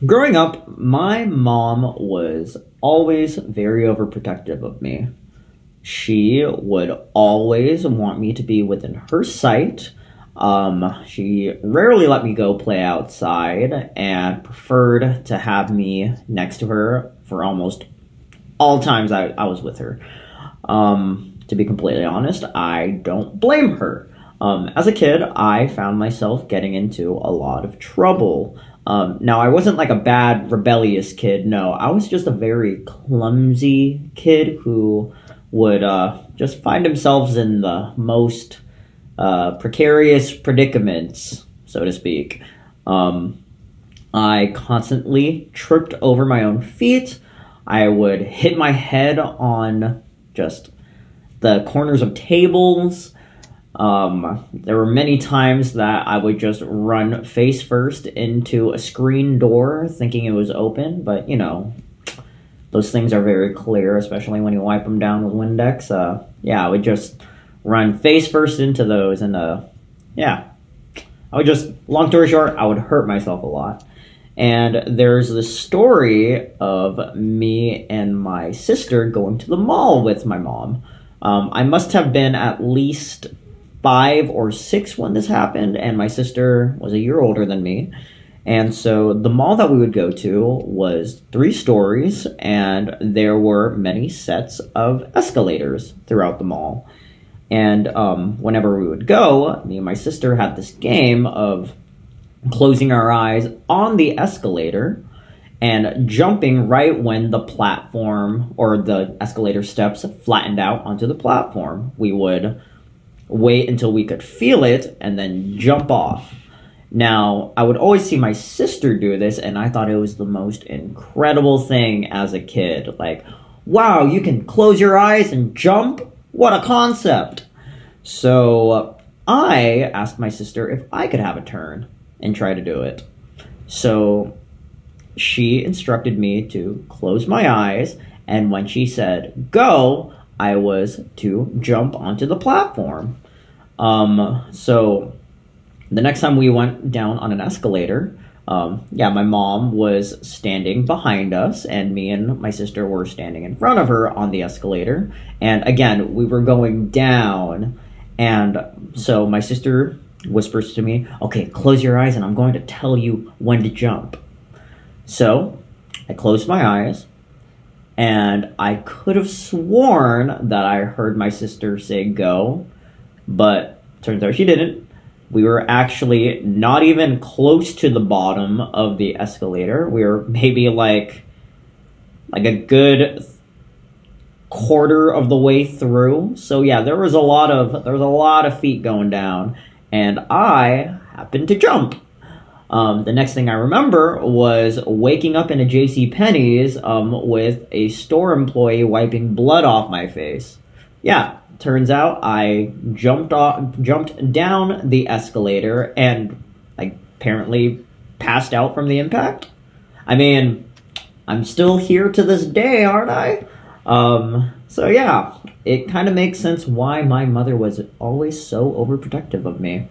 Growing up, my mom was always very overprotective of me. She would always want me to be within her sight. She rarely let me go play outside and preferred to have me next to her for almost all times I was with her. To be completely honest, I don't blame her. As a kid, I found myself getting into a lot of trouble. Now, I wasn't like a bad, rebellious kid. No, I was just a very clumsy kid who would just find themselves in the most precarious predicaments, so to speak. I constantly tripped over my own feet. I would hit my head on just the corners of tables. There were many times that I would just run face first into a screen door thinking it was open, but those things are very clear, especially when you wipe them down with Windex. Yeah, I would just run face first into those, and yeah, I would just, long story short, I would hurt myself a lot. And there's this story of me and my sister going to the mall with my mom. I must have been at least 5 or 6 when this happened, and my sister was a year older than me. And so the mall that we would go to was 3 stories, and there were many sets of escalators throughout the mall. And whenever we would go, me and my sister had this game of closing our eyes on the escalator and jumping right when the platform or the escalator steps flattened out onto the platform. We would wait until we could feel it and then jump off. Now, I would always see my sister do this, and I thought it was the most incredible thing as a kid. Like, wow, you can close your eyes and jump? What a concept! So I asked my sister if I could have a turn and try to do it. So she instructed me to close my eyes, and when she said go, I was to jump onto the platform. So the next time we went down on an escalator, my mom was standing behind us, and me and my sister were standing in front of her on the escalator. And again, we were going down, and so my sister whispers to me, "Okay, close your eyes, and I'm going to tell you when to jump." So I closed my eyes, and I could have sworn that I heard my sister say go, but turns out she didn't. We were actually not even close to the bottom of the escalator. We were maybe like a good quarter of the way through. So yeah, there was a lot of feet going down, and I happened to jump. The next thing I remember was waking up in a JCPenney's with a store employee wiping blood off my face. Yeah, turns out I jumped down the escalator and I apparently passed out from the impact. I mean, I'm still here to this day, aren't I? So yeah, it kind of makes sense why my mother was always so overprotective of me.